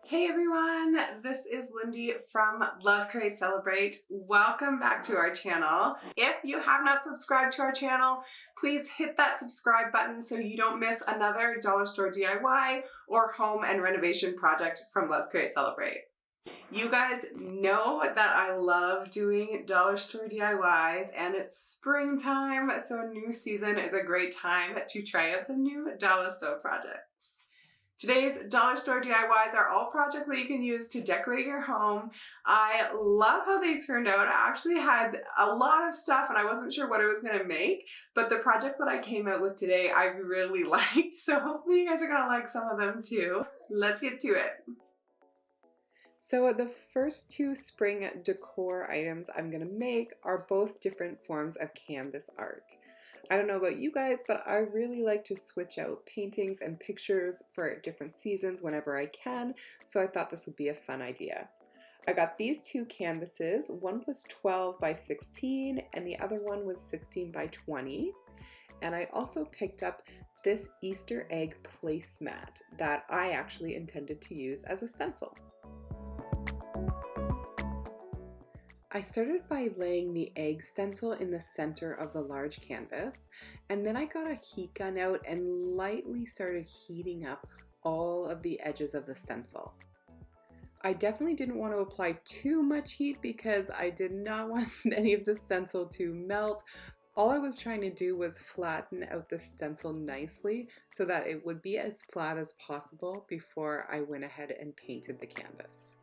Hey everyone, this is Lindy from Love Create Celebrate. Welcome back to our channel. If you have not subscribed to our channel, please hit that subscribe button so you don't miss another dollar store DIY or home and renovation project from Love Create Celebrate. You guys know that I love doing dollar store DIYs and it's springtime, so a new season is a great time to try out some new dollar store projects. Today's dollar store DIYs are all projects that you can use to decorate your home. I love how they turned out. I actually had a lot of stuff and I wasn't sure what I was going to make, but the projects that I came out with today I really liked, so hopefully you guys are going to like some of them too. Let's get to it. So the first two spring decor items I'm going to make are both different forms of canvas art. I don't know about you guys, but I really like to switch out paintings and pictures for different seasons whenever I can, so I thought this would be a fun idea. I got these two canvases. One was 12 by 16 and the other one was 16 by 20. And I also picked up this Easter egg placemat that I actually intended to use as a stencil. I started by laying the egg stencil in the center of the large canvas, and then I got a heat gun out and lightly started heating up all of the edges of the stencil. I definitely didn't want to apply too much heat because I did not want any of the stencil to melt. All I was trying to do was flatten out the stencil nicely so that it would be as flat as possible before I went ahead and painted the canvas.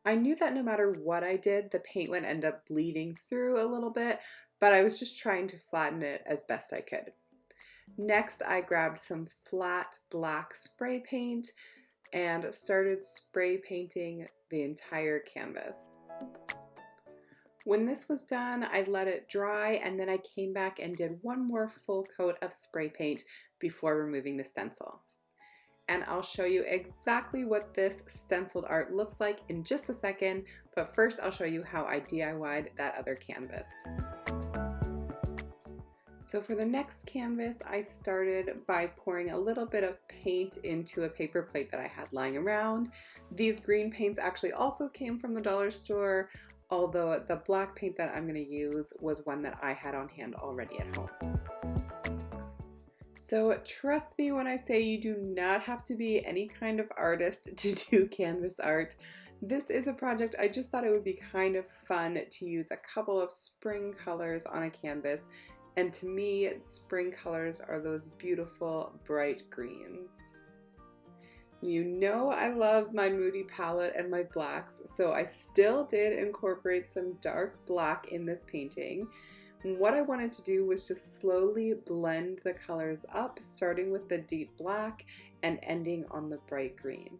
I knew that no matter what I did, the paint would end up bleeding through a little bit, but I was just trying to flatten it as best I could. Next, I grabbed some flat black spray paint and started spray painting the entire canvas. When this was done, I let it dry and then I came back and did one more full coat of spray paint before removing the stencil. And I'll show you exactly what this stenciled art looks like in just a second, but first I'll show you how I DIY'd that other canvas. So for the next canvas, I started by pouring a little bit of paint into a paper plate that I had lying around. These green paints actually also came from the dollar store, although the black paint that I'm going to use was one that I had on hand already at home. So trust me when I say you do not have to be any kind of artist to do canvas art. This is a project I just thought it would be kind of fun to use a couple of spring colors on a canvas, and to me spring colors are those beautiful bright greens. You know I love my moody palette and my blacks, so I still did incorporate some dark black in this painting. What I wanted to do was just slowly blend the colors up, starting with the deep black and ending on the bright green.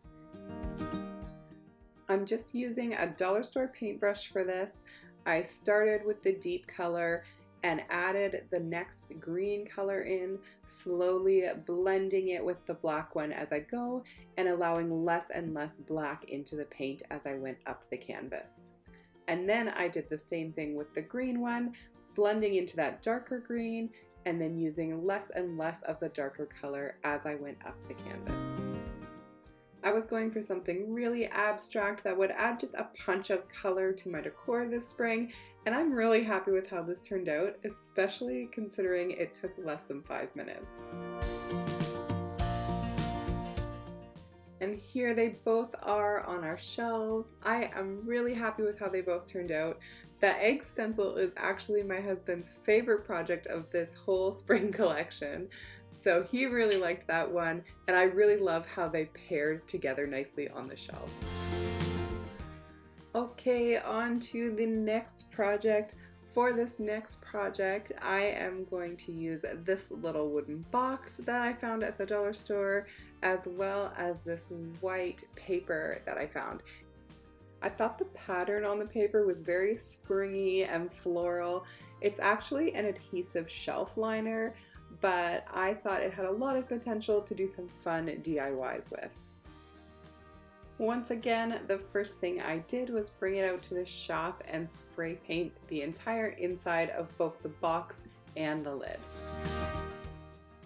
I'm just using a dollar store paintbrush for this. I started with the deep color and added the next green color in, slowly blending it with the black one as I go and allowing less and less black into the paint as I went up the canvas. And then I did the same thing with the green one, blending into that darker green and then using less and less of the darker color as I went up the canvas. I was going for something really abstract that would add just a punch of color to my decor this spring, and I'm really happy with how this turned out, especially considering it took less than 5 minutes. And here they both are on our shelves. I am really happy with how they both turned out. The egg stencil is actually my husband's favorite project of this whole spring collection. So he really liked that one, and I really love how they paired together nicely on the shelf. Okay, on to the next project. For this next project, I am going to use this little wooden box that I found at the dollar store, as well as this white paper that I found. I thought the pattern on the paper was very springy and floral. It's actually an adhesive shelf liner, but I thought it had a lot of potential to do some fun DIYs with. Once again, the first thing I did was bring it out to the shop and spray paint the entire inside of both the box and the lid.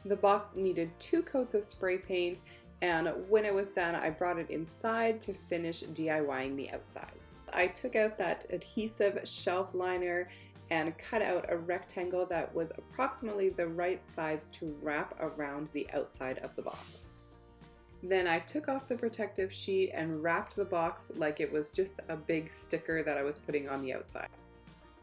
The box needed 2 coats of spray paint, and when it was done, I brought it inside to finish DIYing the outside. I took out that adhesive shelf liner and cut out a rectangle that was approximately the right size to wrap around the outside of the box. Then I took off the protective sheet and wrapped the box like it was just a big sticker that I was putting on the outside.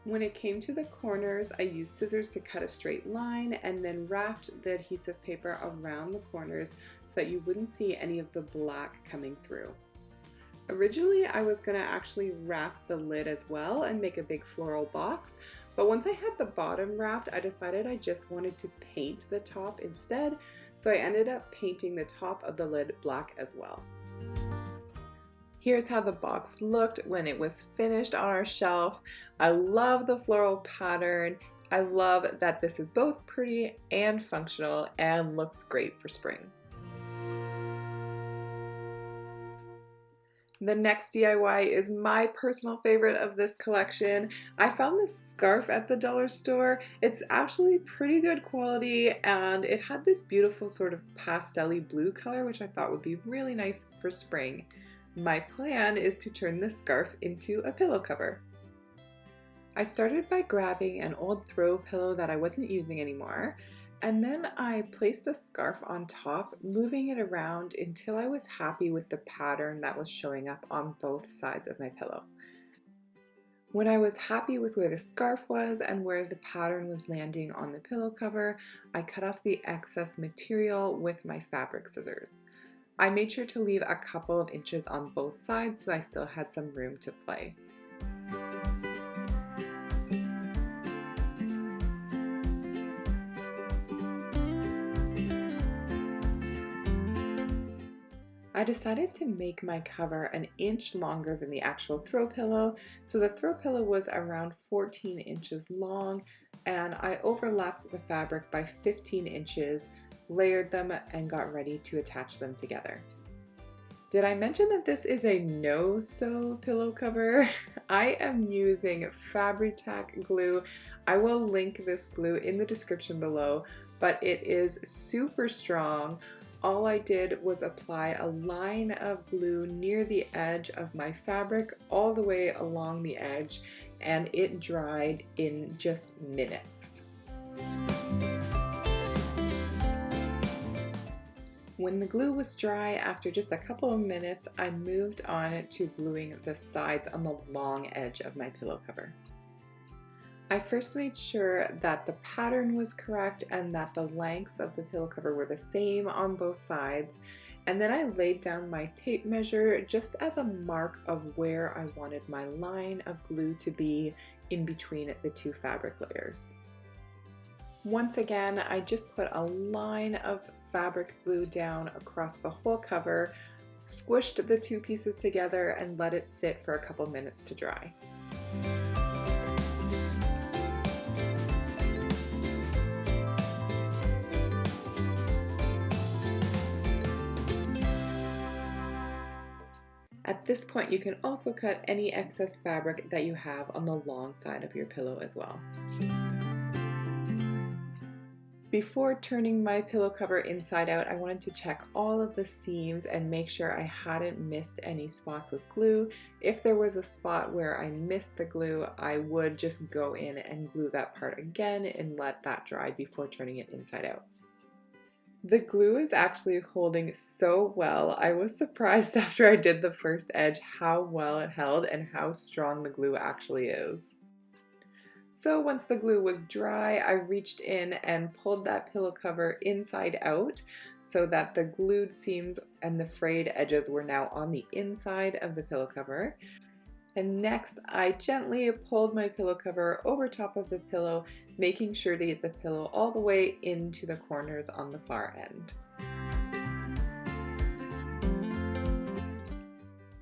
When it came to the corners, I used scissors to cut a straight line and then wrapped the adhesive paper around the corners so that you wouldn't see any of the black coming through. Originally, I was going to actually wrap the lid as well and make a big floral box, but once I had the bottom wrapped, I decided I just wanted to paint the top instead, so I ended up painting the top of the lid black as well. Here's how the box looked when it was finished on our shelf. I love the floral pattern. I love that this is both pretty and functional and looks great for spring. The next DIY is my personal favorite of this collection. I found this scarf at the dollar store. It's actually pretty good quality and it had this beautiful sort of pastel-y blue color, which I thought would be really nice for spring. My plan is to turn this scarf into a pillow cover. I started by grabbing an old throw pillow that I wasn't using anymore, and then I placed the scarf on top, moving it around until I was happy with the pattern that was showing up on both sides of my pillow. When I was happy with where the scarf was and where the pattern was landing on the pillow cover, I cut off the excess material with my fabric scissors. I made sure to leave a couple of inches on both sides so I still had some room to play. I decided to make my cover an inch longer than the actual throw pillow, so the throw pillow was around 14 inches long, and I overlapped the fabric by 15 inches, layered them, and got ready to attach them together. Did I mention that this is a no-sew pillow cover? I am using Fabri-Tac glue. I will link this glue in the description below, but it is super strong. All I did was apply a line of glue near the edge of my fabric all the way along the edge, and it dried in just minutes. When the glue was dry, after just a couple of minutes, I moved on to gluing the sides on the long edge of my pillow cover. I first made sure that the pattern was correct and that the lengths of the pillow cover were the same on both sides, and then I laid down my tape measure just as a mark of where I wanted my line of glue to be in between the two fabric layers. Once again, I just put a line of fabric glue down across the whole cover, squished the two pieces together, and let it sit for a couple minutes to dry. At this point, you can also cut any excess fabric that you have on the long side of your pillow as well. Before turning my pillow cover inside out, I wanted to check all of the seams and make sure I hadn't missed any spots with glue. If there was a spot where I missed the glue, I would just go in and glue that part again and let that dry before turning it inside out. The glue is actually holding so well. I was surprised after I did the first edge how well it held and how strong the glue actually is. So once the glue was dry, I reached in and pulled that pillow cover inside out so that the glued seams and the frayed edges were now on the inside of the pillow cover. And next, I gently pulled my pillow cover over top of the pillow, making sure to get the pillow all the way into the corners on the far end.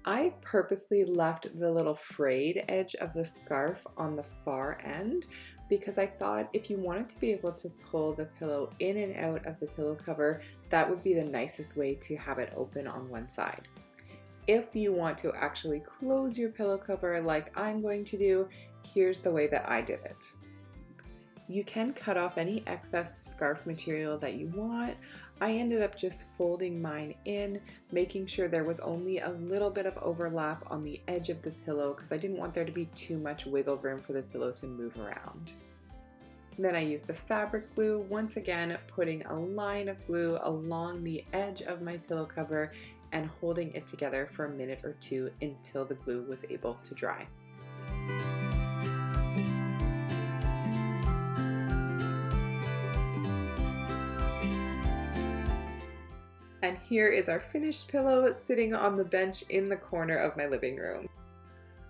I purposely left the little frayed edge of the scarf on the far end because I thought if you wanted to be able to pull the pillow in and out of the pillow cover, that would be the nicest way to have it open on one side. If you want to actually close your pillow cover like I'm going to do, here's the way that I did it. You can cut off any excess scarf material that you want. I ended up just folding mine in, making sure there was only a little bit of overlap on the edge of the pillow because I didn't want there to be too much wiggle room for the pillow to move around. Then I used the fabric glue, once again putting a line of glue along the edge of my pillow cover and holding it together for a minute or two until the glue was able to dry. And here is our finished pillow sitting on the bench in the corner of my living room.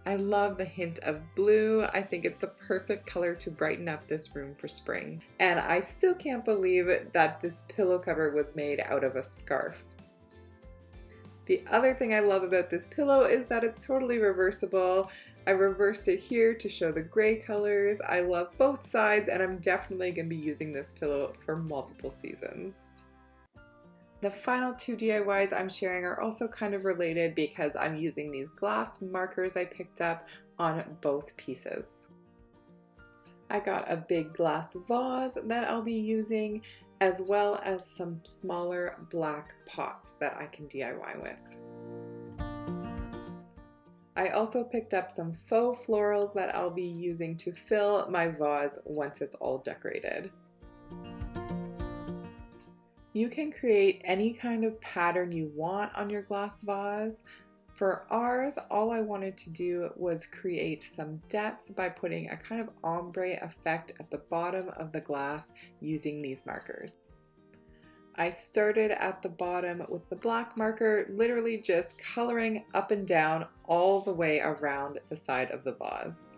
I love the hint of blue. I think it's the perfect color to brighten up this room for spring. And I still can't believe that this pillow cover was made out of a scarf. The other thing I love about this pillow is that it's totally reversible. I reversed it here to show the gray colors. I love both sides, and I'm definitely going to be using this pillow for multiple seasons. The final two DIYs I'm sharing are also kind of related because I'm using these glass markers I picked up on both pieces. I got a big glass vase that I'll be using, as well as some smaller black pots that I can DIY with. I also picked up some faux florals that I'll be using to fill my vase once it's all decorated. You can create any kind of pattern you want on your glass vase. For ours, all I wanted to do was create some depth by putting a kind of ombre effect at the bottom of the glass using these markers. I started at the bottom with the black marker, literally just coloring up and down all the way around the side of the vase.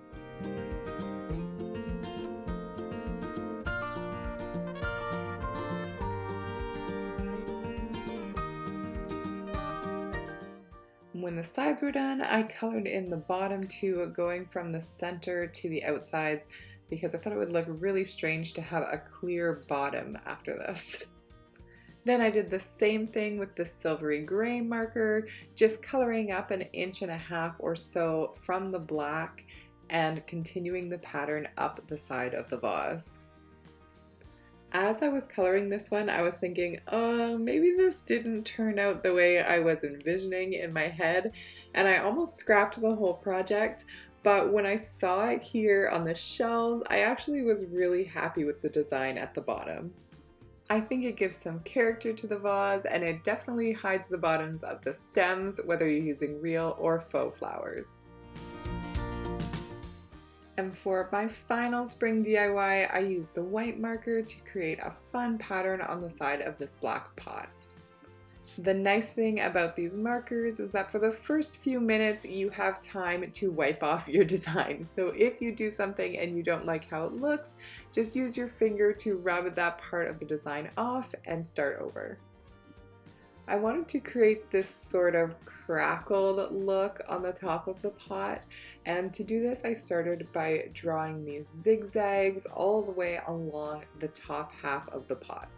When the sides were done, I colored in the bottom too, going from the center to the outsides because I thought it would look really strange to have a clear bottom after this. Then I did the same thing with the silvery gray marker, just coloring up 1.5 inches or so from the black and continuing the pattern up the side of the vase. As I was coloring this one, I was thinking, oh, maybe this didn't turn out the way I was envisioning in my head, and I almost scrapped the whole project, but when I saw it here on the shelves, I actually was really happy with the design at the bottom. I think it gives some character to the vase, and it definitely hides the bottoms of the stems, whether you're using real or faux flowers. And for my final spring DIY, I used the white marker to create a fun pattern on the side of this black pot. The nice thing about these markers is that for the first few minutes, you have time to wipe off your design. So if you do something and you don't like how it looks, just use your finger to rub that part of the design off and start over. I wanted to create this sort of crackled look on the top of the pot, and to do this I started by drawing these zigzags all the way along the top half of the pot.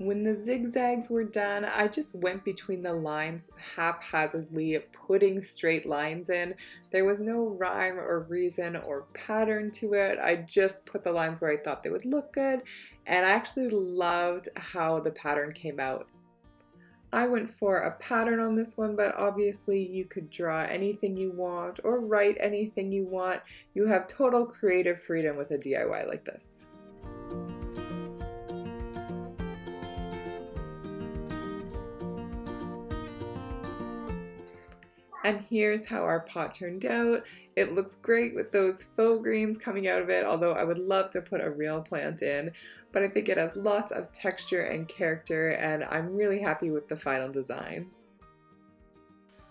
When the zigzags were done, I just went between the lines haphazardly, putting straight lines in. There was no rhyme or reason or pattern to it. I just put the lines where I thought they would look good, and I actually loved how the pattern came out. I went for a pattern on this one, but obviously you could draw anything you want or write anything you want. You have total creative freedom with a DIY like this. And here's how our pot turned out. It looks great with those faux greens coming out of it, although I would love to put a real plant in, but I think it has lots of texture and character, and I'm really happy with the final design.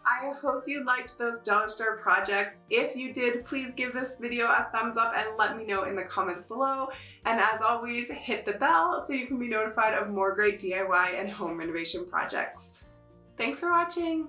I hope you liked those dollar store projects. If you did, please give this video a thumbs up and let me know in the comments below. And as always, hit the bell so you can be notified of more great DIY and home renovation projects. Thanks for watching.